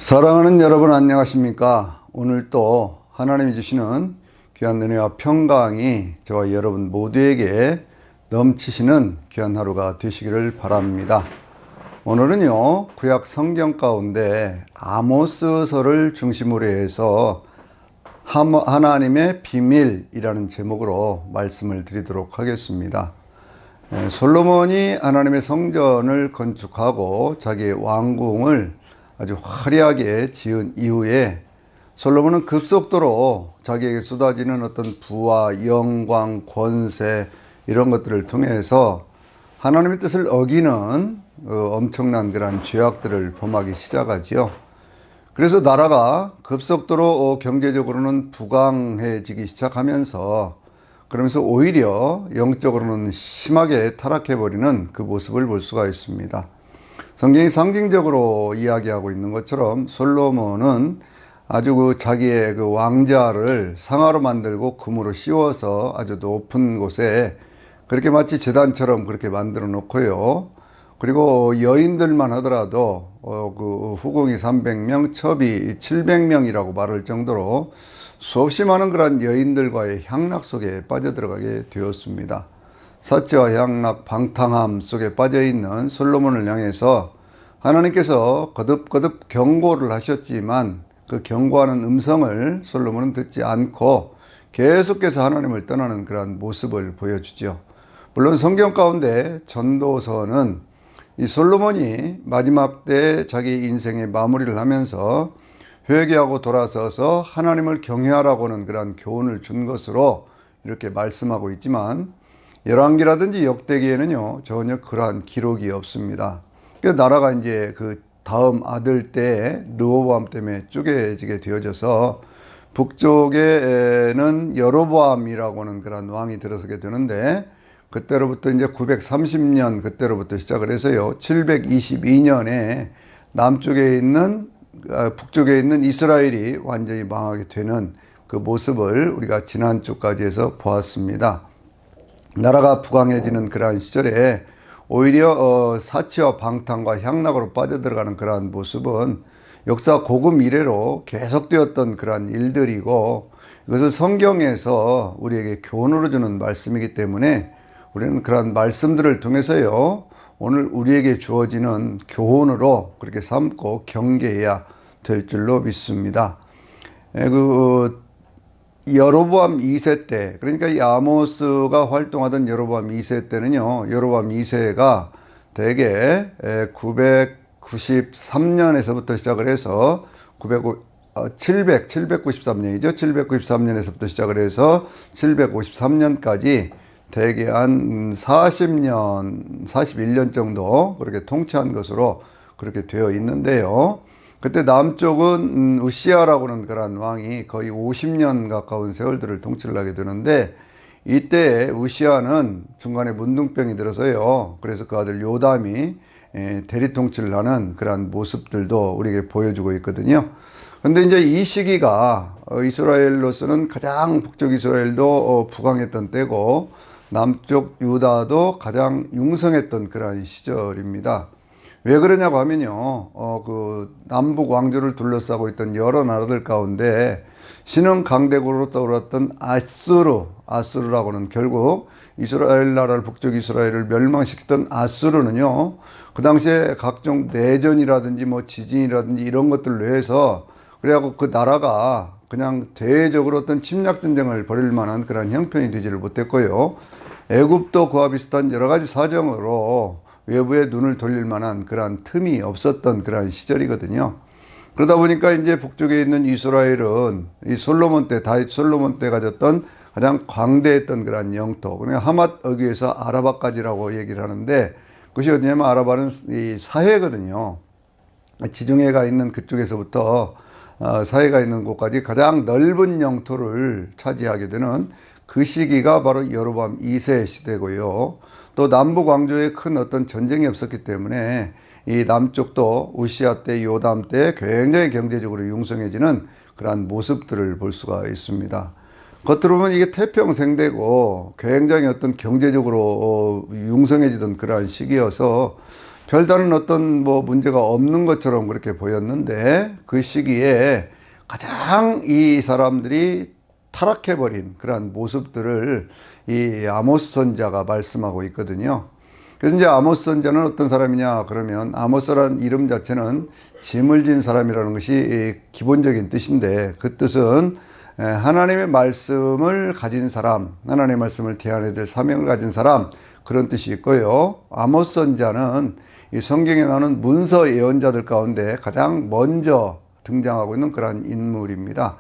사랑하는 여러분, 안녕하십니까? 오늘 또 하나님이 주시는 귀한 은혜와 평강이 저와 여러분 모두에게 넘치시는 귀한 하루가 되시기를 바랍니다. 오늘은요, 구약 성경 가운데 아모스서를 중심으로 해서 하나님의 비밀이라는 제목으로 말씀을 드리도록 하겠습니다. 솔로몬이 하나님의 성전을 건축하고 자기의 왕궁을 아주 화려하게 지은 이후에 솔로몬은 급속도로 자기에게 쏟아지는 어떤 부와 영광, 권세 이런 것들을 통해서 하나님의 뜻을 어기는 엄청난 그런 죄악들을 범하기 시작하지요. 그래서 나라가 급속도로 경제적으로는 부강해지기 시작하면서 그러면서 오히려 영적으로는 심하게 타락해버리는 그 모습을 볼 수가 있습니다. 성경이 상징적으로 이야기하고 있는 것처럼 솔로몬은 아주 자기의 왕자를 상아로 만들고 금으로 씌워서 아주 높은 곳에 그렇게 마치 제단처럼 그렇게 만들어 놓고요. 그리고 여인들만 하더라도 후궁이 300명, 첩이 700명이라고 말할 정도로 수없이 많은 그런 여인들과의 향락 속에 빠져들어가게 되었습니다. 사치와 향락, 방탕함 속에 빠져있는 솔로몬을 향해서 하나님께서 거듭거듭 경고를 하셨지만 그 경고하는 음성을 솔로몬은 듣지 않고 계속해서 하나님을 떠나는 그런 모습을 보여주죠. 물론 성경 가운데 전도서는 이 솔로몬이 마지막 때 자기 인생의 마무리를 하면서 회개하고 돌아서서 하나님을 경외하라고 하는 그런 교훈을 준 것으로 이렇게 말씀하고 있지만 열왕기라든지 역대기에는요 전혀 그러한 기록이 없습니다. 그 나라가 이제 그 다음 아들 때 르호보암 때문에 쪼개지게 되어져서 북쪽에는 여로보암이라고 하는 그런 왕이 들어서게 되는데 그때로부터 이제 930년 그때로부터 시작을 해서요 722년에 남쪽에 있는 북쪽에 있는 이스라엘이 완전히 망하게 되는 그 모습을 우리가 지난 주까지 해서 보았습니다. 나라가 부강해지는 그러한 시절에 오히려 사치와 방탕과 향락으로 빠져들어가는 그러한 모습은 역사 고금 이래로 계속되었던 그러한 일들이고 이것을 성경에서 우리에게 교훈으로 주는 말씀이기 때문에 우리는 그러한 말씀들을 통해서요 오늘 우리에게 주어지는 교훈으로 그렇게 삼고 경계해야 될 줄로 믿습니다. 여로보암 2세 때, 그러니까 이 아모스가 활동하던 여로보암 2세 때는요 여로보암 2세가 대개 993년에서부터 시작을 해서 793년이죠 793년에서부터 시작을 해서 753년까지 대개 한 40년 41년 정도 그렇게 통치한 것으로 그렇게 되어 있는데요. 그때 남쪽은 우시아라고 하는 그런 왕이 거의 50년 가까운 세월들을 통치를 하게 되는데 이때 우시아는 중간에 문둥병이 들어서요. 그래서 그 아들 요담이 대리 통치를 하는 그런 모습들도 우리에게 보여주고 있거든요. 근데 이제 이 시기가 이스라엘로서는 가장 북쪽 이스라엘도 부강했던 때고 남쪽 유다도 가장 융성했던 그런 시절입니다. 왜 그러냐고 하면요, 남북 왕조를 둘러싸고 있던 여러 나라들 가운데 신흥 강대국으로 떠올랐던 아수르라고는 결국 이스라엘 나라를 북쪽 이스라엘을 멸망시켰던 아수르는요, 그 당시에 각종 내전이라든지 뭐 지진이라든지 이런 것들로 해서 그래갖고 그 나라가 그냥 대외적으로 어떤 침략 전쟁을 벌일 만한 그런 형편이 되지를 못했고요. 애굽도 그와 비슷한 여러 가지 사정으로 외부에 눈을 돌릴 만한 그러한 틈이 없었던 그러한 시절이거든요. 그러다 보니까 이제 북쪽에 있는 이스라엘은 이 다윗 솔로몬 때 가졌던 가장 광대했던 그러한 영토, 그러니까 하맛 어귀에서 아라바까지라고 얘기를 하는데 그것이 어디냐면 아라바는 이 사해거든요. 지중해가 있는 그쪽에서부터 사해가 있는 곳까지 가장 넓은 영토를 차지하게 되는 그 시기가 바로 여로보암 2세 시대고요. 또 남북 왕조에 큰 어떤 전쟁이 없었기 때문에 이 남쪽도 우시아 때, 요담 때 굉장히 경제적으로 융성해지는 그러한 모습들을 볼 수가 있습니다. 겉으로 보면 이게 태평생대고 굉장히 어떤 경제적으로 융성해지던 그러한 시기여서 별다른 어떤 뭐 문제가 없는 것처럼 그렇게 보였는데 그 시기에 가장 이 사람들이 타락해버린 그러한 모습들을 이 아모스 선지자가 말씀하고 있거든요. 그래서 이제 아모스 선지자는 어떤 사람이냐 그러면 아모스라는 이름 자체는 짐을 진 사람이라는 것이 기본적인 뜻인데 그 뜻은 하나님의 말씀을 가진 사람, 하나님의 말씀을 대안해야 될 사명을 가진 사람, 그런 뜻이 있고요. 아모스 선지자는 이 성경에 나오는 문서 예언자들 가운데 가장 먼저 등장하고 있는 그러한 인물입니다.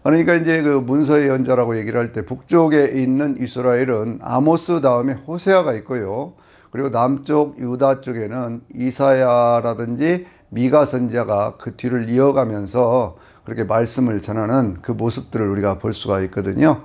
그러니까 이제 그 문서 예언자라고 얘기를 할 때 북쪽에 있는 이스라엘은 아모스 다음에 호세아가 있고요. 그리고 남쪽 유다 쪽에는 이사야라든지 미가 선지자가 그 뒤를 이어가면서 그렇게 말씀을 전하는 그 모습들을 우리가 볼 수가 있거든요.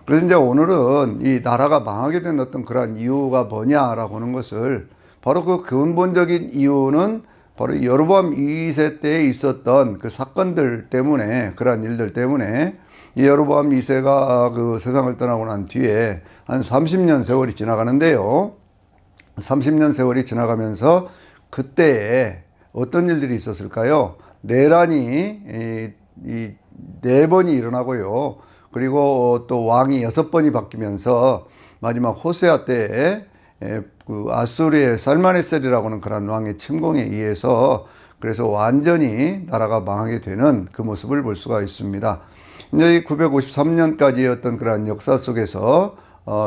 그래서 이제 오늘은 이 나라가 망하게 된 어떤 그러한 이유가 뭐냐라고 하는 것을 바로 그 근본적인 이유는 바로 여로보암 2세 때에 있었던 그 사건들 때문에, 그러한 일들 때문에 이 여로보암 2세가 그 세상을 떠나고 난 뒤에 한 30년 세월이 지나가는데요. 30년 세월이 지나가면서 그때에 어떤 일들이 있었을까요? 내란이 이 4번이 일어나고요. 그리고 또 왕이 6번이 바뀌면서 마지막 호세아 때에 그 아수르의 살마네셀이라고 하는 그런 왕의 침공에 의해서 그래서 완전히 나라가 망하게 되는 그 모습을 볼 수가 있습니다. 이제 953년까지의 어떤 그런 역사 속에서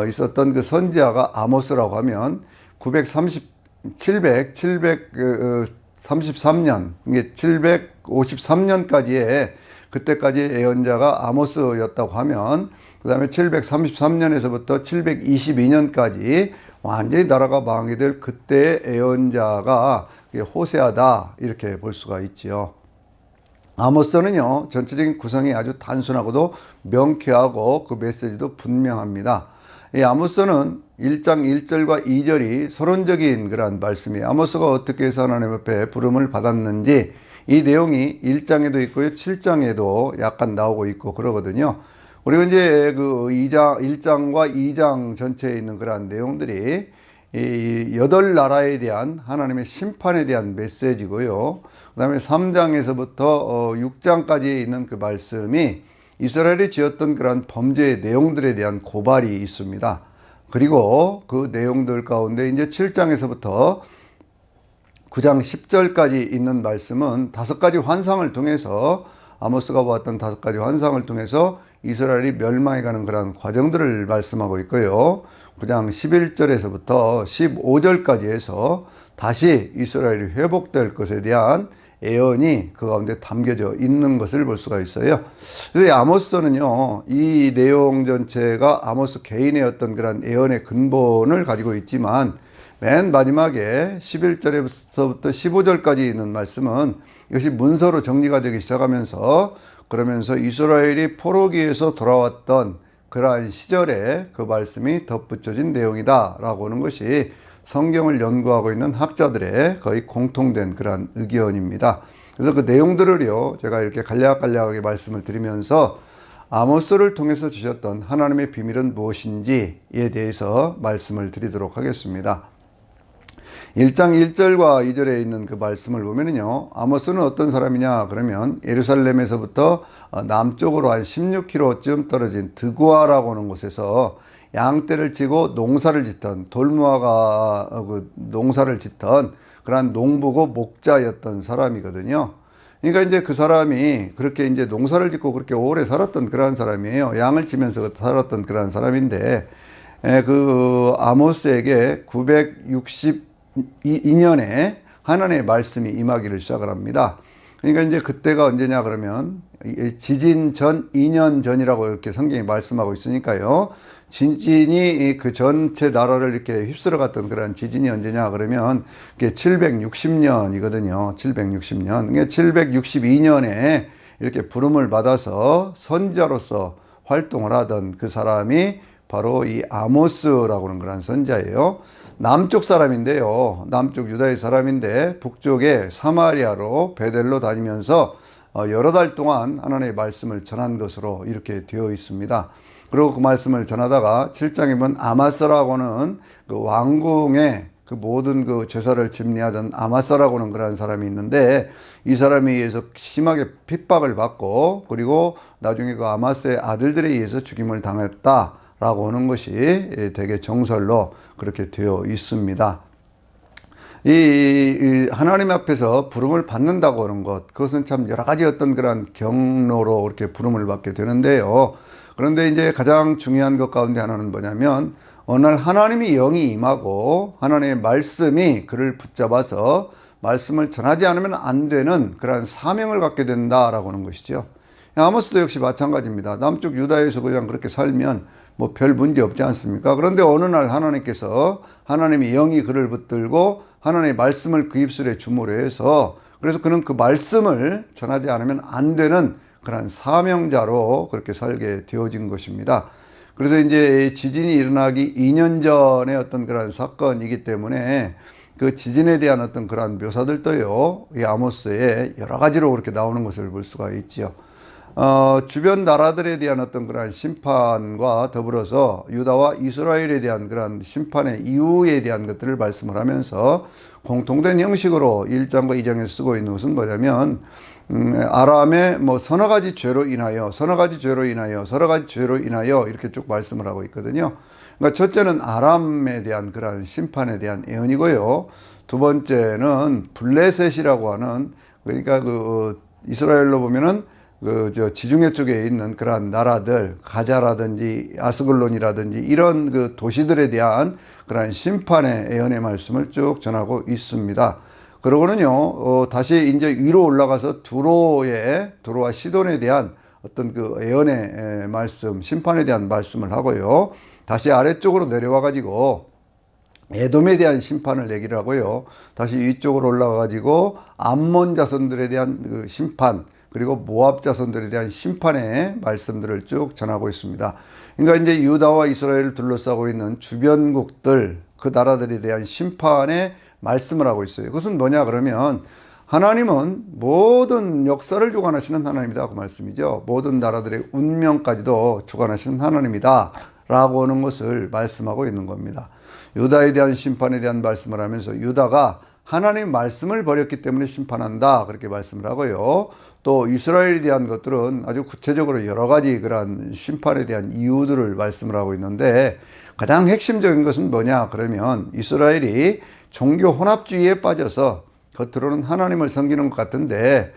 있었던 그 선지자가 아모스라고 하면 733년, 이게 753년까지의 그때까지 예언자가 아모스였다고 하면 그 다음에 733년에서부터 722년까지 완전히 나라가 망하게 될 그때의 예언자가 호세아다 이렇게 볼 수가 있지요. 아모스는요 전체적인 구성이 아주 단순하고도 명쾌하고 그 메시지도 분명합니다. 이 아모스는 1장 1절과 2절이 서론적인 그런 말씀이에요. 아모스가 어떻게 해서 하나님 앞에 부름을 받았는지 이 내용이 1장에도 있고요 7장에도 약간 나오고 있고 그러거든요. 그리고 이제 그 1장과 2장 전체에 있는 그러한 내용들이 이 8나라에 대한 하나님의 심판에 대한 메시지고요. 그 다음에 3장에서부터 6장까지 있는 그 말씀이 이스라엘이 지었던 그러한 범죄의 내용들에 대한 고발이 있습니다. 그리고 그 내용들 가운데 이제 7장에서부터 9장 10절까지 있는 말씀은 5가지 환상을 통해서 아모스가 보았던 5가지 환상을 통해서 이스라엘이 멸망해 가는 그런 과정들을 말씀하고 있고요. 9장 11절에서부터 15절까지 해서 다시 이스라엘이 회복될 것에 대한 예언이 그 가운데 담겨져 있는 것을 볼 수가 있어요. 그래서 아모스는요, 이 내용 전체가 아모스 개인의 어떤 그런 예언의 근본을 가지고 있지만 맨 마지막에 11절에서부터 15절까지 있는 말씀은 이것이 문서로 정리가 되기 시작하면서 그러면서 이스라엘이 포로기에서 돌아왔던 그러한 시절에 그 말씀이 덧붙여진 내용이다 라고 하는 것이 성경을 연구하고 있는 학자들의 거의 공통된 그러한 의견입니다. 그래서 그 내용들을요 제가 이렇게 간략간략하게 말씀을 드리면서 아모스를 통해서 주셨던 하나님의 비밀은 무엇인지에 대해서 말씀을 드리도록 하겠습니다. 1장 1절과 2절에 있는 그 말씀을 보면은요, 아모스는 어떤 사람이냐 그러면 예루살렘에서부터 남쪽으로 한 16km쯤 떨어진 드고아라고 하는 곳에서 양떼를 치고 농사를 짓던, 돌무화가 그 농사를 짓던 그러한 농부고 목자였던 사람이거든요. 그러니까 이제 그 사람이 그렇게 이제 농사를 짓고 그렇게 오래 살았던 그러한 사람이에요. 양을 치면서 살았던 그러한 사람인데, 그 아모스에게 962년에 하나님의 말씀이 임하기를 시작을 합니다. 그러니까 이제 그때가 언제냐 그러면 지진 전 2년 전이라고 이렇게 성경이 말씀하고 있으니까요. 지진이 그 전체 나라를 이렇게 휩쓸어 갔던 그런 지진이 언제냐 그러면 그게 760년이거든요. 760년. 그러니까 762년에 이렇게 부름을 받아서 선지자로서 활동을 하던 그 사람이 바로 이 아모스라고 하는 그런 선지자예요. 남쪽 사람인데요. 남쪽 유다의 사람인데 북쪽에 사마리아로 베델로 다니면서 여러 달 동안 하나님의 말씀을 전한 것으로 이렇게 되어 있습니다. 그리고 그 말씀을 전하다가 7장에 보면 아마스라고 하는 그 왕궁의 그 모든 그 제사를 집리하던 아마사라고 하는 그런 사람이 있는데, 이 사람에 의해서 심하게 핍박을 받고, 그리고 나중에 그 아마스의 아들들에 의해서 죽임을 당했다라고 하는 것이 되게 정설로 그렇게 되어 있습니다. 이 하나님 앞에서 부름을 받는다고 하는 것, 그것은 참 여러 가지 어떤 그런 경로로 이렇게 부름을 받게 되는데요. 그런데 이제 가장 중요한 것 가운데 하나는 뭐냐면, 어느 날 하나님이 영이 임하고 하나님의 말씀이 그를 붙잡아서 말씀을 전하지 않으면 안 되는 그런 사명을 갖게 된다라고 하는 것이죠. 아모스도 역시 마찬가지입니다. 남쪽 유다에서 그냥 그렇게 살면 뭐 별 문제 없지 않습니까? 그런데 어느 날 하나님께서, 하나님의 영이 그를 붙들고 하나님의 말씀을 그 입술에 주므로 해서, 그래서 그는 그 말씀을 전하지 않으면 안 되는 그런 사명자로 그렇게 살게 되어진 것입니다. 그래서 이제 지진이 일어나기 2년 전의 어떤 그런 사건이기 때문에 그 지진에 대한 어떤 그런 묘사들도요, 이 아모스에 여러 가지로 그렇게 나오는 것을 볼 수가 있지요. 주변 나라들에 대한 어떤 그런 심판과 더불어서 유다와 이스라엘에 대한 그런 심판의 이유에 대한 것들을 말씀을 하면서 공통된 형식으로 1장과 2장에 쓰고 있는 것은 뭐냐면, 아람의 뭐 서너 가지 죄로 인하여, 서너 가지 죄로 인하여, 서너 가지 죄로 인하여 이렇게 쭉 말씀을 하고 있거든요. 그러니까 첫째는 아람에 대한 그런 심판에 대한 예언이고요. 두 번째는 블레셋이라고 하는, 그러니까 그 이스라엘로 보면은 지중해 쪽에 있는 그러한 나라들, 가자라든지 아스글론이라든지 이런 그 도시들에 대한 그러한 심판의 예언의 말씀을 쭉 전하고 있습니다. 그러고는요, 다시 이제 위로 올라가서 두로와 시돈에 대한 어떤 그 예언의 말씀, 심판에 대한 말씀을 하고요. 다시 아래쪽으로 내려와 가지고 에돔에 대한 심판을 얘기를 하고요. 다시 위쪽으로 올라가 가지고 암몬 자손들에 대한 그 심판, 그리고 모압 자손들에 대한 심판의 말씀들을 쭉 전하고 있습니다. 그러니까 이제 유다와 이스라엘을 둘러싸고 있는 주변국들, 그 나라들에 대한 심판의 말씀을 하고 있어요. 그것은 뭐냐 그러면, 하나님은 모든 역사를 주관하시는 하나님이다 그 말씀이죠. 모든 나라들의 운명까지도 주관하시는 하나님이다 라고 하는 것을 말씀하고 있는 겁니다. 유다에 대한 심판에 대한 말씀을 하면서 유다가 하나님의 말씀을 버렸기 때문에 심판한다 그렇게 말씀을 하고요. 또 이스라엘에 대한 것들은 아주 구체적으로 여러 가지 그러한 심판에 대한 이유들을 말씀을 하고 있는데, 가장 핵심적인 것은 뭐냐 그러면, 이스라엘이 종교 혼합주의에 빠져서 겉으로는 하나님을 섬기는 것 같은데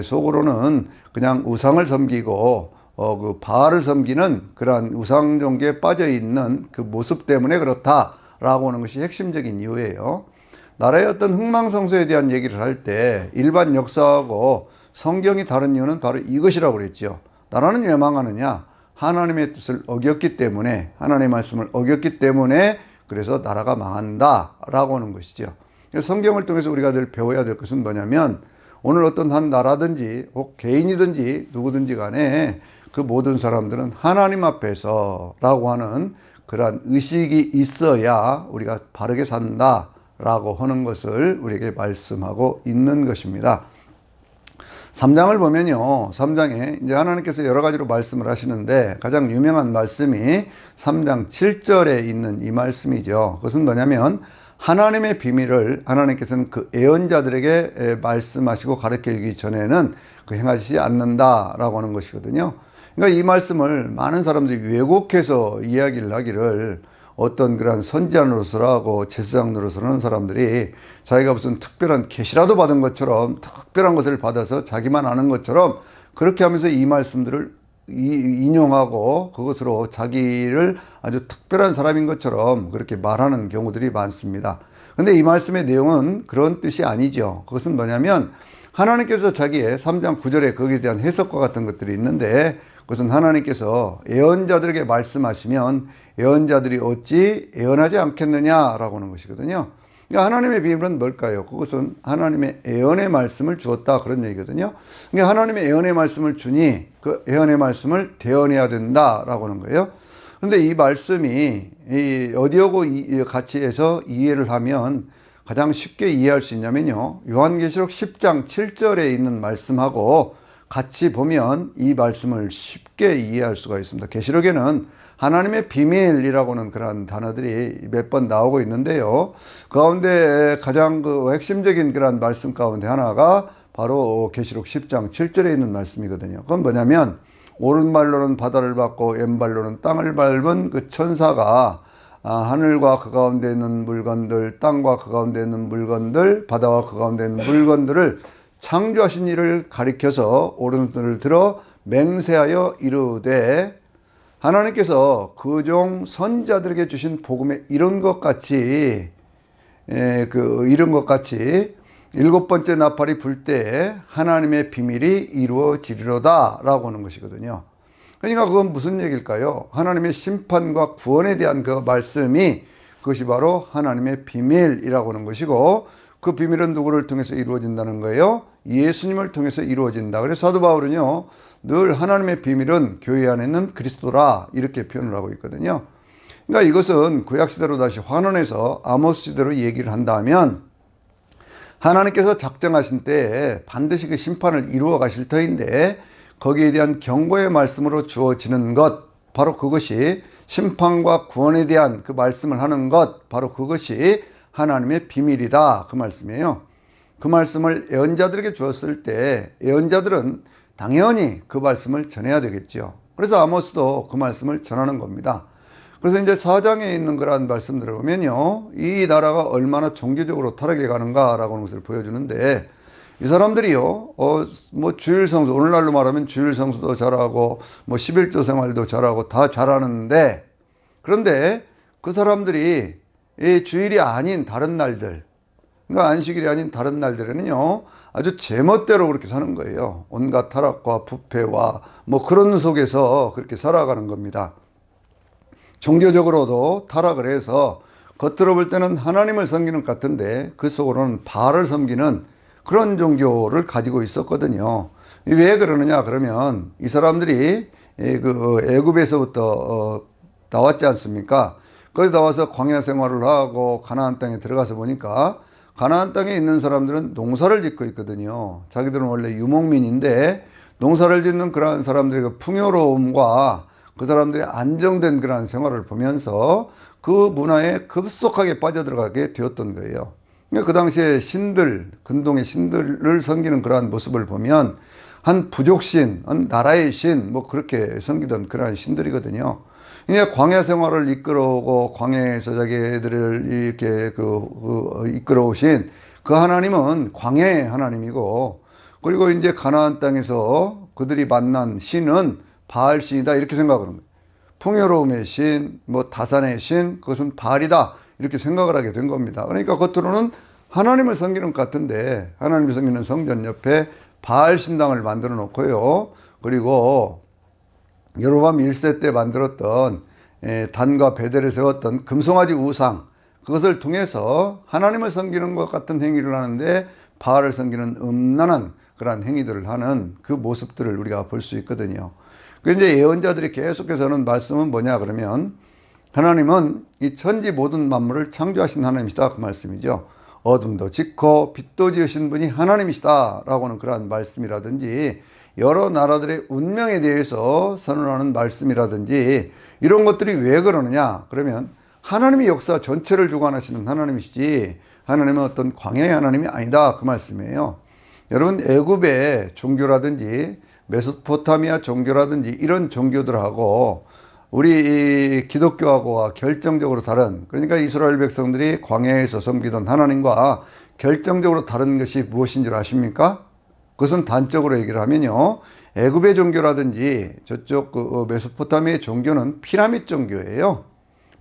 속으로는 그냥 우상을 섬기고 그 바알을 섬기는 그러한 우상 종교에 빠져 있는 그 모습 때문에 그렇다라고 하는 것이 핵심적인 이유예요. 나라의 어떤 흥망성쇠에 대한 얘기를 할 때 일반 역사하고 성경이 다른 이유는 바로 이것이라고 그랬죠. 나라는 왜 망하느냐? 하나님의 뜻을 어겼기 때문에, 하나님의 말씀을 어겼기 때문에 그래서 나라가 망한다라고 하는 것이죠. 성경을 통해서 우리가 늘 배워야 될 것은 뭐냐면, 오늘 어떤 한 나라든지 혹 개인이든지 누구든지 간에 그 모든 사람들은 하나님 앞에서 라고 하는 그러한 의식이 있어야 우리가 바르게 산다라고 하는 것을 우리에게 말씀하고 있는 것입니다. 3장을 보면요, 3장에 이제 하나님께서 여러 가지로 말씀을 하시는데 가장 유명한 말씀이 3장 7절에 있는 이 말씀이죠. 그것은 뭐냐면, 하나님의 비밀을 하나님께서는 그 예언자들에게 말씀하시고 가르쳐 주기 전에는 그 행하시지 않는다라고 하는 것이거든요. 그러니까 이 말씀을 많은 사람들이 왜곡해서 이야기를 하기를, 어떤 그런 선지자로서라고 제사장으로서 하는 사람들이 자기가 무슨 특별한 계시라도 받은 것처럼, 특별한 것을 받아서 자기만 아는 것처럼 그렇게 하면서 이 말씀들을 인용하고 그것으로 자기를 아주 특별한 사람인 것처럼 그렇게 말하는 경우들이 많습니다. 그런데 이 말씀의 내용은 그런 뜻이 아니죠. 그것은 뭐냐면, 하나님께서 자기의 3장 9절에 거기에 대한 해석과 같은 것들이 있는데, 그것은 하나님께서 예언자들에게 말씀하시면 예언자들이 어찌 예언하지 않겠느냐라고 하는 것이거든요. 그러니까 하나님의 비밀은 뭘까요? 그것은 하나님의 예언의 말씀을 주었다 그런 얘기거든요. 그러니까 하나님의 예언의 말씀을 주니 그 예언의 말씀을 대언해야 된다라고 하는 거예요. 그런데 이 말씀이 어디하고 같이 해서 이해를 하면 가장 쉽게 이해할 수 있냐면요, 요한계시록 10장 7절에 있는 말씀하고 같이 보면 이 말씀을 쉽게 이해할 수가 있습니다. 계시록에는 하나님의 비밀이라고는 그런 단어들이 몇 번 나오고 있는데요. 그 가운데 가장 그 핵심적인 그런 말씀 가운데 하나가 바로 계시록 10장 7절에 있는 말씀이거든요. 그건 뭐냐면 오른발로는 바다를 밟고 왼발로는 땅을 밟은 그 천사가 하늘과 그 가운데 있는 물건들, 땅과 그 가운데 있는 물건들, 바다와 그 가운데 있는 물건들을 창조하신 이를 가리켜서 오른손을 들어 맹세하여 이르되, 하나님께서 그 종 선자들에게 주신 복음에 이런 것 같이 이런 것 같이 일곱 번째 나팔이 불 때 하나님의 비밀이 이루어지리로다 라고 하는 것이거든요. 그러니까 그건 무슨 얘기일까요? 하나님의 심판과 구원에 대한 그 말씀이, 그것이 바로 하나님의 비밀이라고 하는 것이고, 그 비밀은 누구를 통해서 이루어진다는 거예요? 예수님을 통해서 이루어진다. 그래서 사도 바울은요, 늘 하나님의 비밀은 교회 안에 있는 그리스도라 이렇게 표현을 하고 있거든요. 그러니까 이것은 구약시대로 다시 환원해서 아모스 시대로 얘기를 한다면, 하나님께서 작정하신 때에 반드시 그 심판을 이루어 가실 터인데, 거기에 대한 경고의 말씀으로 주어지는 것, 바로 그것이 심판과 구원에 대한 그 말씀을 하는 것, 바로 그것이 하나님의 비밀이다, 그 말씀이에요. 그 말씀을 예언자들에게 주었을 때 예언자들은 당연히 그 말씀을 전해야 되겠죠. 그래서 아모스도 그 말씀을 전하는 겁니다. 그래서 이제 4장에 있는 그러한 말씀들을 보면요, 이 나라가 얼마나 종교적으로 타락해 가는가라고 하는 것을 보여주는데, 이 사람들이요, 뭐 주일 성수, 오늘날로 말하면 주일 성수도 잘하고, 뭐 11조 생활도 잘하고 다 잘하는데, 그런데 그 사람들이 이 주일이 아닌 다른 날들, 그러니까 안식일이 아닌 다른 날들에는요, 아주 제멋대로 그렇게 사는 거예요. 온갖 타락과 부패와 뭐 그런 속에서 그렇게 살아가는 겁니다. 종교적으로도 타락을 해서 겉으로 볼 때는 하나님을 섬기는 것 같은데 그 속으로는 바알을 섬기는 그런 종교를 가지고 있었거든요. 왜 그러느냐 그러면, 이 사람들이 그 애굽에서부터 나왔지 않습니까? 거기서 나와서 광야 생활을 하고 가나안 땅에 들어가서 보니까 가나안 땅에 있는 사람들은 농사를 짓고 있거든요. 자기들은 원래 유목민인데 농사를 짓는 그러한 사람들의 그 풍요로움과 그 사람들의 안정된 그러한 생활을 보면서 그 문화에 급속하게 빠져들어가게 되었던 거예요. 그 당시에 신들, 근동의 신들을 섬기는 그러한 모습을 보면 한 부족신, 한 나라의 신, 뭐 그렇게 섬기던 그러한 신들이거든요. 이제 광야 생활을 이끌어오고 광야에서 자기들을 이렇게 이끌어오신 그 하나님은 광야의 하나님이고, 그리고 이제 가나안 땅에서 그들이 만난 신은 바알 신이다 이렇게 생각하는 거예요. 풍요로움의 신, 뭐 다산의 신, 그것은 바알이다 이렇게 생각을 하게 된 겁니다. 그러니까 겉으로는 하나님을 섬기는 것 같은데 하나님을 섬기는 성전 옆에 바알 신당을 만들어 놓고요. 그리고 여로보암 1세 때 만들었던 단과 베델에 세웠던 금송아지 우상, 그것을 통해서 하나님을 섬기는 것 같은 행위를 하는데 바알을 섬기는 음란한 그러한 행위들을 하는 그 모습들을 우리가 볼 수 있거든요. 그 이제 예언자들이 계속해서 하는 말씀은 뭐냐 그러면, 하나님은 이 천지 모든 만물을 창조하신 하나님이시다 그 말씀이죠. 어둠도 짓고 빛도 지으신 분이 하나님이시다 라고 하는 그러한 말씀이라든지, 여러 나라들의 운명에 대해서 선언하는 말씀이라든지, 이런 것들이 왜 그러느냐 그러면, 하나님이 역사 전체를 주관하시는 하나님이시지 하나님은 어떤 광야의 하나님이 아니다 그 말씀이에요. 여러분, 애굽의 종교라든지 메소포타미아 종교라든지 이런 종교들하고 우리 기독교하고와 결정적으로 다른, 그러니까 이스라엘 백성들이 광야에서 섬기던 하나님과 결정적으로 다른 것이 무엇인 줄 아십니까? 그것은 단적으로 얘기를 하면요, 애굽의 종교라든지 저쪽 그 메소포타미아의 종교는 피라밋 종교예요.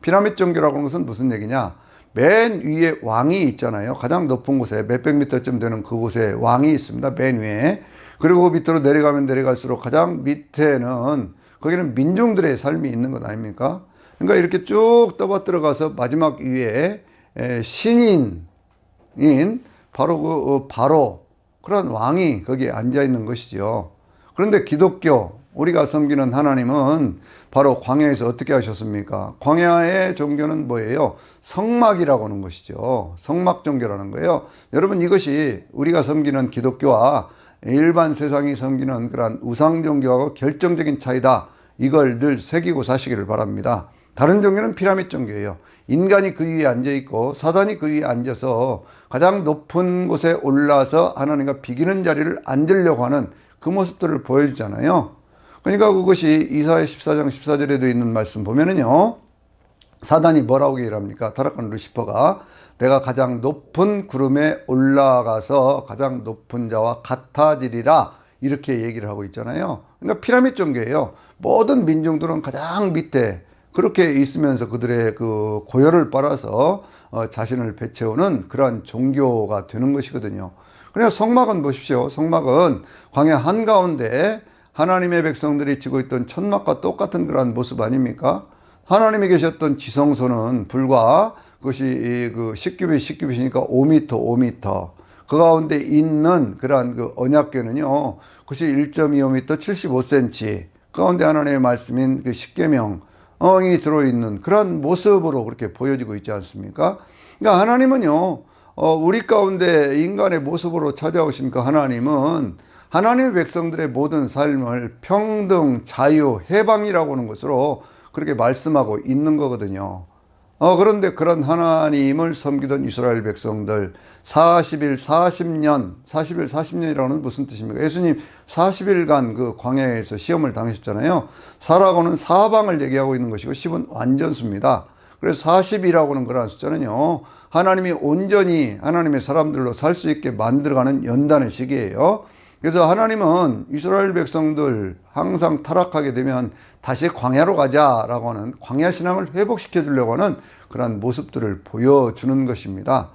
피라밋 종교라고 하는 것은 무슨 얘기냐, 맨 위에 왕이 있잖아요. 가장 높은 곳에 몇백 미터쯤 되는 그곳에 왕이 있습니다, 맨 위에. 그리고 그 밑으로 내려가면 내려갈수록 가장 밑에는, 거기는 민중들의 삶이 있는 것 아닙니까? 그러니까 이렇게 쭉 떠받들어가서 마지막 위에 신인인 바로 그런 왕이 거기에 앉아 있는 것이죠. 그런데 기독교, 우리가 섬기는 하나님은 바로 광야에서 어떻게 하셨습니까? 광야의 종교는 뭐예요? 성막이라고 하는 것이죠. 성막 종교라는 거예요. 여러분, 이것이 우리가 섬기는 기독교와 일반 세상이 섬기는 그런 우상 종교하고 결정적인 차이다, 이걸 늘 새기고 사시기를 바랍니다. 다른 종교는 피라미드 종교예요. 인간이 그 위에 앉아 있고 사단이 그 위에 앉아서 가장 높은 곳에 올라서 하나님과 비기는 자리를 앉으려고 하는 그 모습들을 보여주잖아요. 그러니까 그것이 이사야 14장 14절에도 있는 말씀 보면은요, 사단이 뭐라고 얘기를 합니까? 타락한 루시퍼가 내가 가장 높은 구름에 올라가서 가장 높은 자와 같아지리라, 이렇게 얘기를 하고 있잖아요. 그러니까 피라미드 종교예요. 모든 민중들은 가장 밑에 그렇게 있으면서 그들의 그 고열을 빨아서 자신을 배채우는 그러한 종교가 되는 것이거든요. 그냥 성막은 보십시오. 성막은 광야 한가운데 하나님의 백성들이 지고 있던 천막과 똑같은 그러한 모습 아닙니까? 하나님이 계셨던 지성소는 불과 그것이 그 10규빗이니까 5m. 그 가운데 있는 그러한 그 언약궤는요, 그것이 1.25m 75cm. 그 가운데 하나님의 말씀인 그 십계명이 들어있는 그런 모습으로 그렇게 보여지고 있지 않습니까? 그러니까 하나님은요, 우리 가운데 인간의 모습으로 찾아오신 그 하나님은 하나님의 백성들의 모든 삶을 평등, 자유, 해방이라고 하는 것으로 그렇게 말씀하고 있는 거거든요. 그런데 그런 하나님을 섬기던 이스라엘 백성들 40년이라는 무슨 뜻입니까? 예수님 40일간 그 광야에서 시험을 당하셨잖아요. 사라고는 사방을 얘기하고 있는 것이고 10은 완전수입니다. 그래서 40이라고는 그러한 숫자는요, 하나님이 온전히 하나님의 사람들로 살 수 있게 만들어가는 연단의 시기예요. 그래서 하나님은 이스라엘 백성들 항상 타락하게 되면 다시 광야로 가자라고 하는 광야 신앙을 회복시켜 주려고 하는 그런 모습들을 보여주는 것입니다.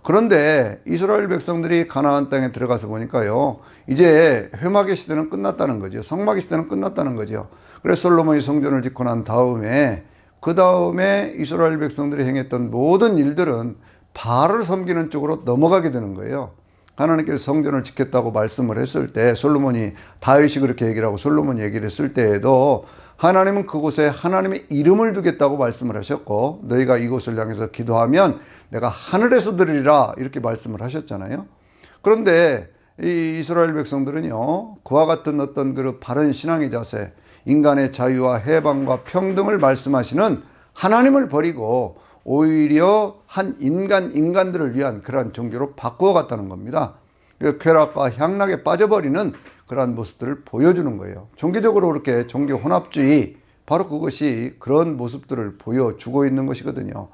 그런데 이스라엘 백성들이 가나안 땅에 들어가서 보니까요, 이제 회막의 시대는 끝났다는 거죠. 성막의 시대는 끝났다는 거죠. 그래서 솔로몬이 성전을 짓고 난 다음에 그 다음에 이스라엘 백성들이 행했던 모든 일들은 바알을 섬기는 쪽으로 넘어가게 되는 거예요. 하나님께서 성전을 짓겠다고 말씀을 했을 때 솔로몬이, 다윗이 그렇게 얘기를 하고 솔로몬이 얘기를 했을 때에도 하나님은 그곳에 하나님의 이름을 두겠다고 말씀을 하셨고, 너희가 이곳을 향해서 기도하면 내가 하늘에서 들으리라, 이렇게 말씀을 하셨잖아요. 그런데 이 이스라엘 백성들은요, 그와 같은 어떤 그 바른 신앙의 자세, 인간의 자유와 해방과 평등을 말씀하시는 하나님을 버리고 오히려 한 인간들을 위한 그러한 종교로 바꾸어 갔다는 겁니다. 쾌락과 향락에 빠져버리는 그러한 모습들을 보여주는 거예요. 종교적으로 그렇게 종교 혼합주의, 바로 그것이 그런 모습들을 보여주고 있는 것이거든요.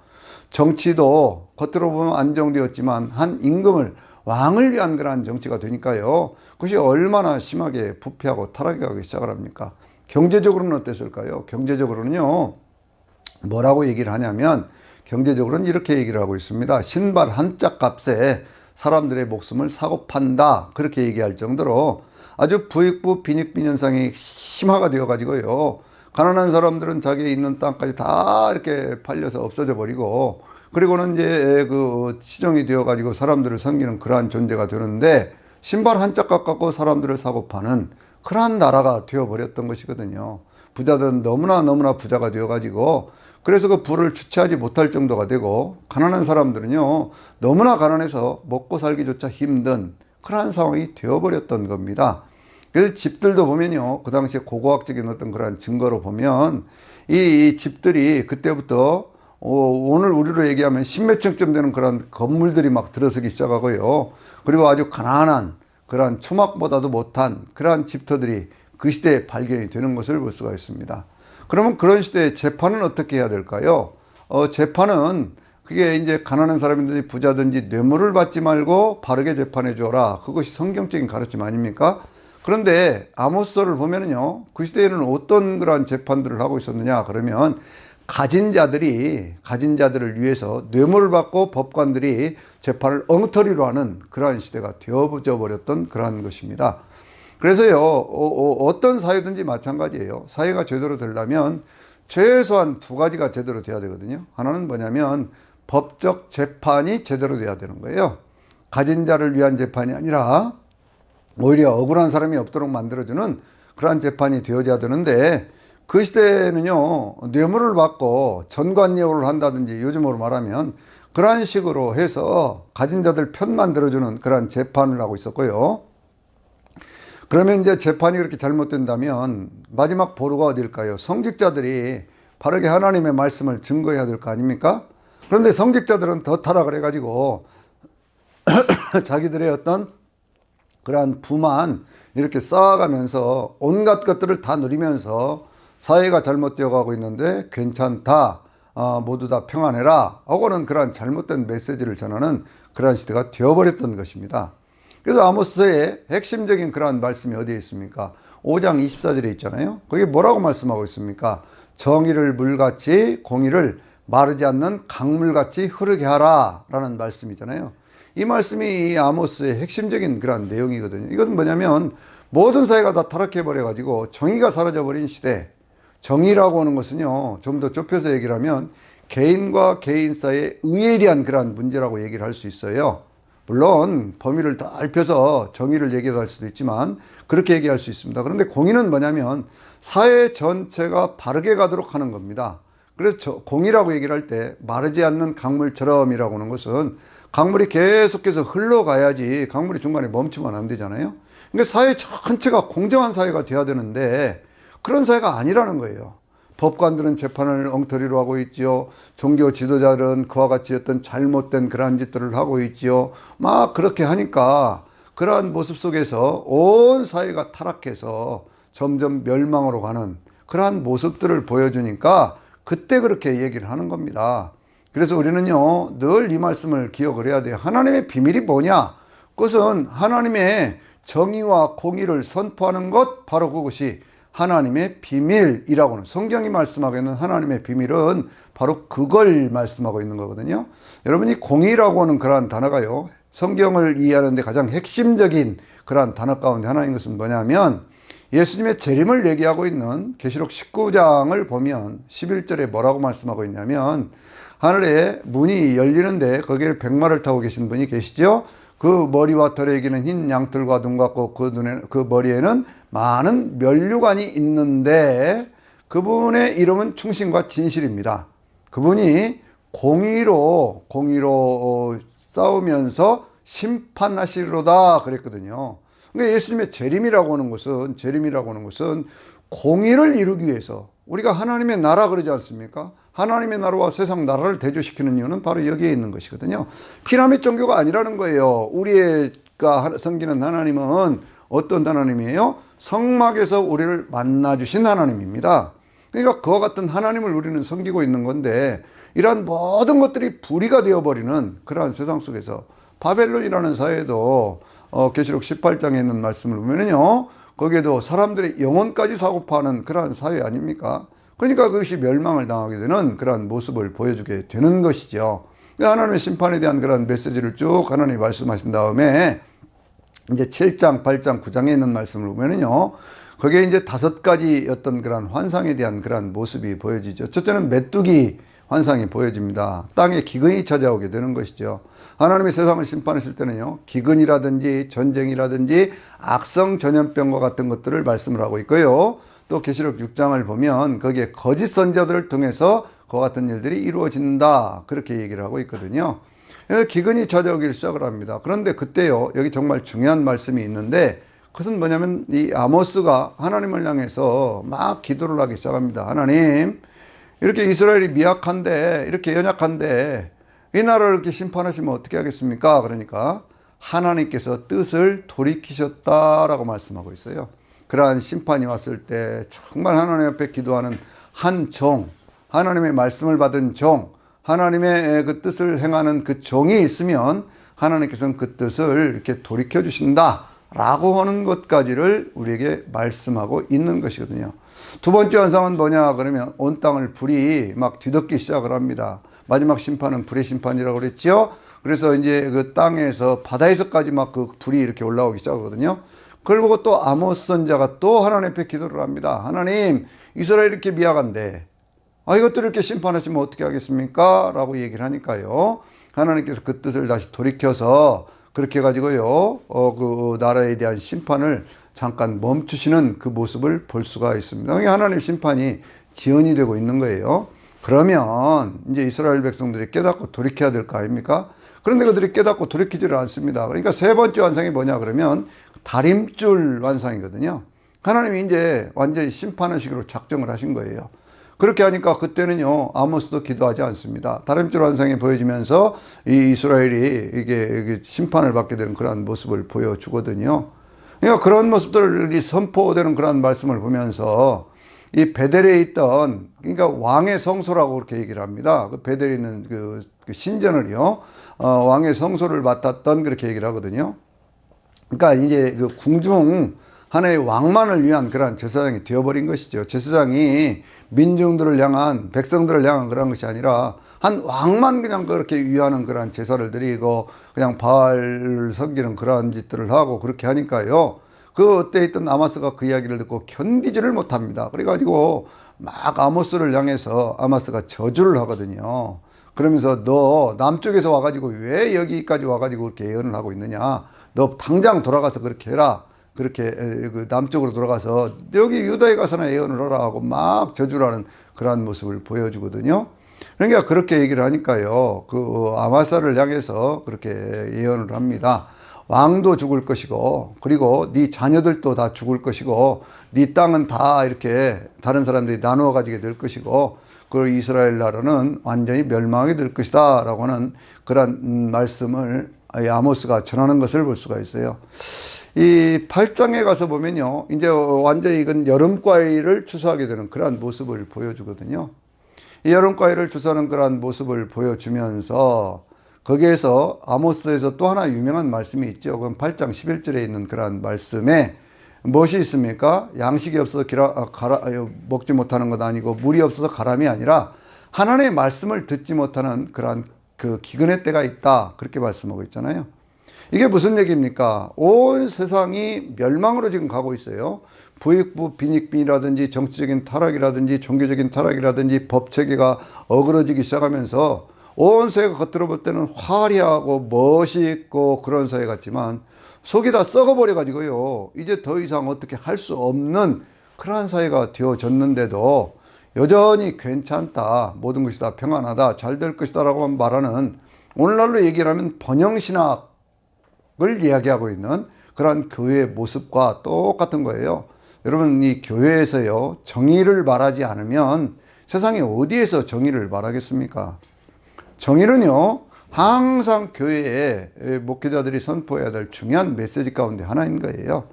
정치도 겉으로 보면 안정되었지만 한 임금을, 왕을 위한 그러한 정치가 되니까요, 그것이 얼마나 심하게 부패하고 타락하기 시작을 합니까? 경제적으로는 어땠을까요? 경제적으로는요, 뭐라고 얘기를 하냐면, 경제적으로는 이렇게 얘기를 하고 있습니다. 신발 한 짝 값에 사람들의 목숨을 사고 판다, 그렇게 얘기할 정도로 아주 부익부 빈익빈 현상이 심화가 되어 가지고요, 가난한 사람들은 자기의 있는 땅까지 다 이렇게 팔려서 없어져 버리고, 그리고는 이제 그 시정이 되어 가지고 사람들을 섬기는 그러한 존재가 되는데, 신발 한 짝 갖고 사람들을 사고 파는 그러한 나라가 되어 버렸던 것이거든요. 부자들은 너무나 부자가 되어 가지고, 그래서 그 부를 주체하지 못할 정도가 되고, 가난한 사람들은요, 너무나 가난해서 먹고 살기조차 힘든 그러한 상황이 되어버렸던 겁니다. 그래서 집들도 보면요, 그 당시에 고고학적인 어떤 그런 증거로 보면 이 집들이 그때부터 오늘 우리로 얘기하면 십몇 층쯤 되는 그런 건물들이 막 들어서기 시작하고요, 그리고 아주 가난한 그러한 초막보다도 못한 그러한 집터들이 그 시대에 발견이 되는 것을 볼 수가 있습니다. 그러면 그런 시대에 재판은 어떻게 해야 될까요? 재판은 그게 이제 가난한 사람이든지 부자든지 뇌물을 받지 말고 바르게 재판해 주어라, 그것이 성경적인 가르침 아닙니까? 그런데 아모스서를 보면은요, 그 시대에는 어떤 그러한 재판들을 하고 있었느냐 그러면, 가진 자들을 위해서 뇌물을 받고 법관들이 재판을 엉터리로 하는 그러한 시대가 되어져 버렸던 그러한 것입니다. 그래서요, 어떤 사회든지 마찬가지예요. 사회가 제대로 되려면 최소한 두 가지가 제대로 돼야 되거든요. 하나는 뭐냐면 법적 재판이 제대로 돼야 되는 거예요. 가진 자를 위한 재판이 아니라 오히려 억울한 사람이 없도록 만들어주는 그러한 재판이 되어져야 되는데, 그 시대에는요, 뇌물을 받고 전관예우를 한다든지, 요즘으로 말하면 그러한 식으로 해서 가진 자들 편만 들어주는 그러한 재판을 하고 있었고요. 그러면 이제 재판이 그렇게 잘못된다면 마지막 보루가 어딜까요? 성직자들이 바르게 하나님의 말씀을 증거해야 될 거 아닙니까? 그런데 성직자들은 더 타락을 해가지고 자기들의 어떤 그러한 부만 이렇게 쌓아가면서 온갖 것들을 다 누리면서 사회가 잘못되어 가고 있는데 괜찮다, 모두 다 평안해라 하고는 그러한 잘못된 메시지를 전하는 그러한 시대가 되어버렸던 것입니다. 그래서 아모스의 핵심적인 그러한 말씀이 어디에 있습니까? 5장 24절에 있잖아요. 거기 뭐라고 말씀하고 있습니까? 정의를 물같이 공의를 마르지 않는 강물같이 흐르게 하라 라는 말씀이잖아요. 이 말씀이 이 아모스의 핵심적인 그런 내용이거든요. 이것은 뭐냐면 모든 사회가 다 타락해버려 가지고 정의가 사라져버린 시대. 정의라고 하는 것은요, 좀 더 좁혀서 얘기를 하면 개인과 개인 사이의 의에 대한 그러한 문제라고 얘기를 할 수 있어요. 물론 범위를 더 넓혀서 정의를 얘기할 수도 있지만 그렇게 얘기할 수 있습니다. 그런데 공의는 뭐냐면 사회 전체가 바르게 가도록 하는 겁니다. 그래서 공의라고 얘기를 할 때 마르지 않는 강물처럼이라고 하는 것은 강물이 계속해서 흘러가야지 강물이 중간에 멈추면 안 되잖아요. 그러니까 사회 전체가 공정한 사회가 돼야 되는데 그런 사회가 아니라는 거예요. 법관들은 재판을 엉터리로 하고 있지요. 종교 지도자들은 그와 같이 어떤 잘못된 그러한 짓들을 하고 있지요. 막 그렇게 하니까 그러한 모습 속에서 온 사회가 타락해서 점점 멸망으로 가는 그러한 모습들을 보여주니까 그때 그렇게 얘기를 하는 겁니다. 그래서 우리는요, 늘 이 말씀을 기억을 해야 돼요. 하나님의 비밀이 뭐냐? 그것은 하나님의 정의와 공의를 선포하는 것, 바로 그것이 하나님의 비밀이라고 하는, 성경이 말씀하고 있는 하나님의 비밀은 바로 그걸 말씀하고 있는 거거든요. 여러분이 공의라고 하는 그러한 단어가요, 성경을 이해하는 데 가장 핵심적인 그러한 단어 가운데 하나인 것은 뭐냐면 예수님의 재림을 얘기하고 있는 계시록 19장을 보면 11절에 뭐라고 말씀하고 있냐면 하늘에 문이 열리는데 거기에 백마를 타고 계신 분이 계시죠. 그 머리와 털에게는 흰 양털과 눈 같고 그 머리에는 많은 면류관이 있는데 그분의 이름은 충신과 진실입니다. 그분이 공의로 싸우면서 심판하시리로다 그랬거든요. 그러니까 예수님의 재림이라고 하는 것은 공의를 이루기 위해서, 우리가 하나님의 나라 그러지 않습니까? 하나님의 나라와 세상 나라를 대조시키는 이유는 바로 여기에 있는 것이거든요. 피라미드 종교가 아니라는 거예요. 우리가 섬기는 하나님은 어떤 하나님이에요? 성막에서 우리를 만나주신 하나님입니다. 그러니까 그와 같은 하나님을 우리는 섬기고 있는 건데 이러한 모든 것들이 불의가 되어버리는 그러한 세상 속에서 바벨론이라는 사회도 계시록 18장에 있는 말씀을 보면은요, 거기에도 사람들의 영혼까지 사고파는 그러한 사회 아닙니까? 그러니까 그것이 멸망을 당하게 되는 그러한 모습을 보여주게 되는 것이죠. 하나님의 심판에 대한 그런 메시지를 쭉 하나님이 말씀하신 다음에 이제 7장, 8장, 9장에 있는 말씀을 보면은요, 거기에 이제 5가지 어떤 그런 환상에 대한 그런 모습이 보여지죠. 첫째는 메뚜기 환상이 보여집니다. 땅에 기근이 찾아오게 되는 것이죠. 하나님이 세상을 심판하실 때는요, 기근이라든지 전쟁이라든지 악성 전염병과 같은 것들을 말씀을 하고 있고요. 또 계시록 6장을 보면 거기에 거짓 선자들을 통해서 그와 같은 일들이 이루어진다, 그렇게 얘기를 하고 있거든요. 그래서 기근이 찾아오기를 시작을 합니다. 그런데 그때요, 여기 정말 중요한 말씀이 있는데 그것은 뭐냐면 이 아모스가 하나님을 향해서 막 기도를 하기 시작합니다. 하나님, 이렇게 이스라엘이 미약한데, 이렇게 연약한데 이 나라를 이렇게 심판하시면 어떻게 하겠습니까? 그러니까 하나님께서 뜻을 돌이키셨다라고 말씀하고 있어요. 그러한 심판이 왔을 때 정말 하나님 앞에 기도하는 한 종, 하나님의 말씀을 받은 종, 하나님의 그 뜻을 행하는 그 종이 있으면 하나님께서는 그 뜻을 이렇게 돌이켜 주신다 라고 하는 것까지를 우리에게 말씀하고 있는 것이거든요. 두 번째 환상은 뭐냐 그러면 온 땅을 불이 막 뒤덮기 시작을 합니다. 마지막 심판은 불의 심판이라고 그랬죠. 그래서 이제 그 땅에서 바다에서까지 막 그 불이 이렇게 올라오기 시작하거든요. 그걸 보고 또 아모스 선자가 또 하나님 앞에 기도를 합니다. 하나님, 이스라엘이 이렇게 미약한데 이것들을 이렇게 심판하시면 어떻게 하겠습니까? 라고 얘기를 하니까요, 하나님께서 그 뜻을 다시 돌이켜서 그렇게 해가지고요, 그 나라에 대한 심판을 잠깐 멈추시는 그 모습을 볼 수가 있습니다. 하나님 심판이 지연이 되고 있는 거예요. 그러면 이제 이스라엘 백성들이 깨닫고 돌이켜야 될 거 아닙니까? 그런데 그들이 깨닫고 돌이키지를 않습니다. 그러니까 세 번째 환상이 뭐냐 그러면 다림줄 완성이거든요. 하나님이 이제 완전히 심판의식으로 작정을 하신 거예요. 그렇게 하니까 그때는요, 아모스도 기도하지 않습니다. 다림줄 완성이 보여지면서 이 이스라엘이 이게 심판을 받게 되는 그런 모습을 보여주거든요. 그러니까 그런 모습들이 선포되는 그런 말씀을 보면서 이 베델에 있던, 그러니까 왕의 성소라고 그렇게 얘기를 합니다. 그 베델에 있는 그 신전을요, 왕의 성소를 맡았던 그렇게 얘기를 하거든요. 그러니까 이제 그 궁중 하나의 왕만을 위한 그러한 제사장이 되어버린 것이죠. 제사장이 민중들을 향한, 백성들을 향한 그런 것이 아니라 한 왕만 그냥 그렇게 위하는 그러한 제사를 드리고 그냥 바알을 섬기는 그러한 짓들을 하고 그렇게 하니까요. 그때 있던 아마스가 그 이야기를 듣고 견디지를 못합니다. 그래가지고 막 아모스를 향해서 아마스가 저주를 하거든요. 그러면서 너 남쪽에서 와가지고 왜 여기까지 와가지고 그렇게 예언을 하고 있느냐. 너 당장 돌아가서 그렇게 해라. 그렇게 그 남쪽으로 돌아가서 여기 유다에 가서나 예언을 하라 하고 막 저주를 하는 그러한 모습을 보여주거든요. 그러니까 그렇게 얘기를 하니까요. 그 아마사를 향해서 그렇게 예언을 합니다. 왕도 죽을 것이고, 그리고 네 자녀들도 다 죽을 것이고, 네 땅은 다 이렇게 다른 사람들이 나누어 가지게 될 것이고, 그 이스라엘 나라는 완전히 멸망이 될 것이다 라고 하는 그런 말씀을 아모스가 전하는 것을 볼 수가 있어요. 이 8장에 가서 보면요, 이제 완전히 이건 여름과일을 추수하게 되는 그러한 모습을 보여주거든요. 이 여름과일을 추수하는 그러한 모습을 보여주면서 거기에서 아모스에서 또 하나 유명한 말씀이 있죠. 그건 8장 11절에 있는 그러한 말씀에 무엇이 있습니까? 양식이 없어서 먹지 못하는 것 아니고 물이 없어서 가람이 아니라 하나님의 말씀을 듣지 못하는 그러한 그 기근의 때가 있다. 그렇게 말씀하고 있잖아요. 이게 무슨 얘기입니까? 온 세상이 멸망으로 지금 가고 있어요. 부익부 빈익빈이라든지 정치적인 타락이라든지 종교적인 타락이라든지 법체계가 어그러지기 시작하면서 온 세계가 겉으로 볼 때는 화려하고 멋있고 그런 사회 같지만 속이 다 썩어버려 가지고요, 이제 더 이상 어떻게 할 수 없는 그러한 사회가 되어졌는데도 여전히 괜찮다, 모든 것이 다 평안하다, 잘 될 것이다 라고 말하는, 오늘날로 얘기를 하면 번영신학을 이야기하고 있는 그러한 교회의 모습과 똑같은 거예요. 여러분, 이 교회에서요, 정의를 말하지 않으면 세상에 어디에서 정의를 말하겠습니까? 정의는요, 항상 교회에 목회자들이 선포해야 될 중요한 메시지 가운데 하나인 거예요.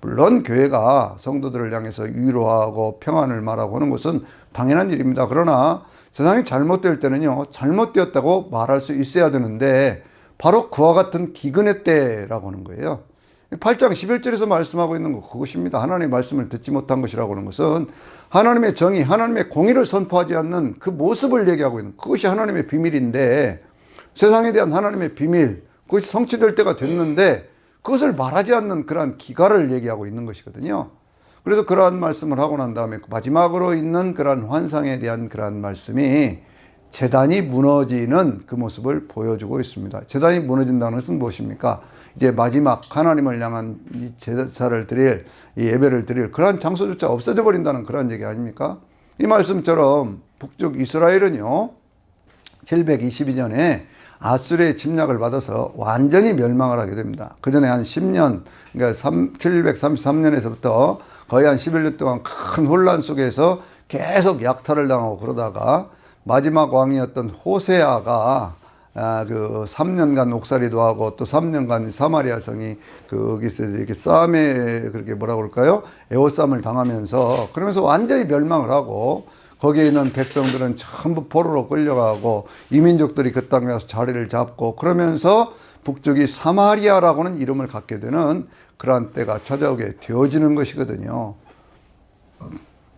물론 교회가 성도들을 향해서 위로하고 평안을 말하고 하는 것은 당연한 일입니다. 그러나 세상이 잘못될 때는요, 잘못되었다고 말할 수 있어야 되는데 바로 그와 같은 기근의 때라고 하는 거예요. 8장 11절에서 말씀하고 있는 거 그것입니다. 하나님의 말씀을 듣지 못한 것이라고 하는 것은 하나님의 정의, 하나님의 공의를 선포하지 않는 그 모습을 얘기하고 있는, 그것이 하나님의 비밀인데, 세상에 대한 하나님의 비밀, 그것이 성취될 때가 됐는데 그것을 말하지 않는 그러한 기갈을 얘기하고 있는 것이거든요. 그래서 그러한 말씀을 하고 난 다음에 마지막으로 있는 그러한 환상에 대한 그러한 말씀이 제단이 무너지는 그 모습을 보여주고 있습니다. 제단이 무너진다는 것은 무엇입니까? 이제 마지막 하나님을 향한 이 제사를 드릴, 이 예배를 드릴 그러한 장소조차 없어져 버린다는 그런 얘기 아닙니까? 이 말씀처럼 북쪽 이스라엘은요, 722년에 아수르의 침략을 받아서 완전히 멸망을 하게 됩니다. 그 전에 한 10년, 그러니까 733년에서부터 거의 한 11년 동안 큰 혼란 속에서 계속 약탈을 당하고 그러다가 마지막 왕이었던 호세아가 그 3년간 옥살이도 하고 또 3년간 사마리아 성이 거기서 이렇게 싸움에 그렇게 뭐라고 그럴까요? 에워싸움을 당하면서, 그러면서 완전히 멸망을 하고 거기에 있는 백성들은 전부 포로로 끌려가고 이민족들이 그 땅에 가서 자리를 잡고 그러면서 북쪽이 사마리아라고는 이름을 갖게 되는 그러한 때가 찾아오게 되어지는 것이거든요.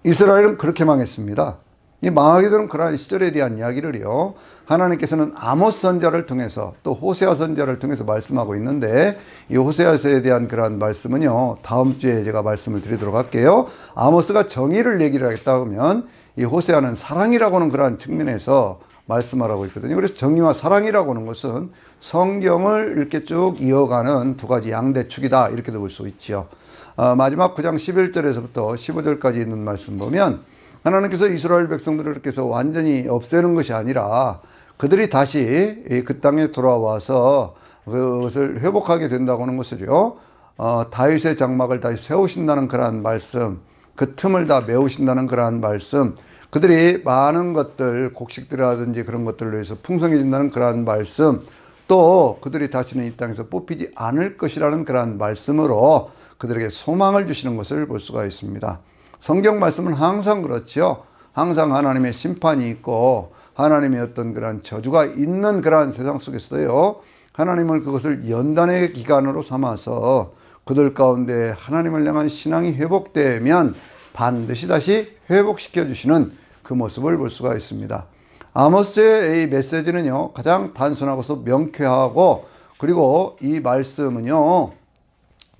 이스라엘은 그렇게 망했습니다. 이 망하게 되는 그러한 시절에 대한 이야기를요, 하나님께서는 아모스 선지자를 통해서 또 호세아 선지자를 통해서 말씀하고 있는데, 이 호세아서에 대한 그러한 말씀은요, 다음 주에 제가 말씀을 드리도록 할게요. 아모스가 정의를 얘기를 하겠다 하면 이 호세아는 사랑이라고 하는 그러한 측면에서 말씀하라고 있거든요. 그래서 정의와 사랑이라고 하는 것은 성경을 이렇게 쭉 이어가는 두 가지 양대축이다, 이렇게도 볼 수 있죠. 마지막 9장 11절에서부터 15절까지 있는 말씀 보면 하나님께서 이스라엘 백성들을 이렇게 해서 완전히 없애는 것이 아니라 그들이 다시 그 땅에 돌아와서 그것을 회복하게 된다고 하는 것을요, 다윗의 장막을 다시 세우신다는 그러한 말씀, 그 틈을 다 메우신다는 그러한 말씀, 그들이 많은 것들, 곡식들이라든지 그런 것들로 해서 풍성해진다는 그러한 말씀, 또 그들이 다시는 이 땅에서 뽑히지 않을 것이라는 그러한 말씀으로 그들에게 소망을 주시는 것을 볼 수가 있습니다. 성경 말씀은 항상 그렇지요. 항상 하나님의 심판이 있고 하나님의 어떤 그러한 저주가 있는 그러한 세상 속에서도요, 하나님을 그것을 연단의 기간으로 삼아서 그들 가운데 하나님을 향한 신앙이 회복되면 반드시 다시 회복시켜 주시는 그 모습을 볼 수가 있습니다. 아모스의 이 메시지는요, 가장 단순하고서 명쾌하고, 그리고 이 말씀은요,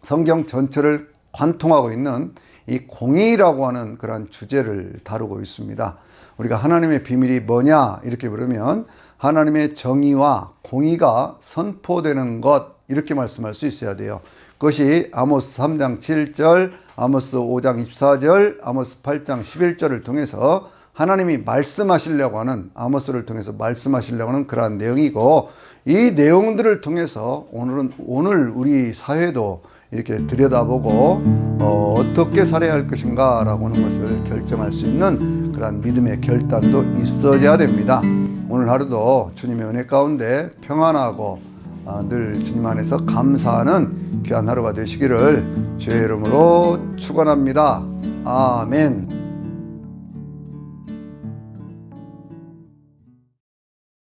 성경 전체를 관통하고 있는 이 공의라고 하는 그런 주제를 다루고 있습니다. 우리가 하나님의 비밀이 뭐냐 이렇게 부르면 하나님의 정의와 공의가 선포되는 것, 이렇게 말씀할 수 있어야 돼요. 그것이 아모스 3장 7절, 아모스 5장 24절, 아모스 8장 11절을 통해서 하나님이 말씀하시려고 하는, 아모스를 통해서 말씀하시려고 하는 그러한 내용이고, 이 내용들을 통해서 오늘 우리 사회도 이렇게 들여다보고 어떻게 살아야 할 것인가 라고 하는 것을 결정할 수 있는 그러한 믿음의 결단도 있어야 됩니다. 오늘 하루도 주님의 은혜 가운데 평안하고 늘 주님 안에서 감사하는 귀한 하루가 되시기를 주의 이름으로 축원합니다. 아멘.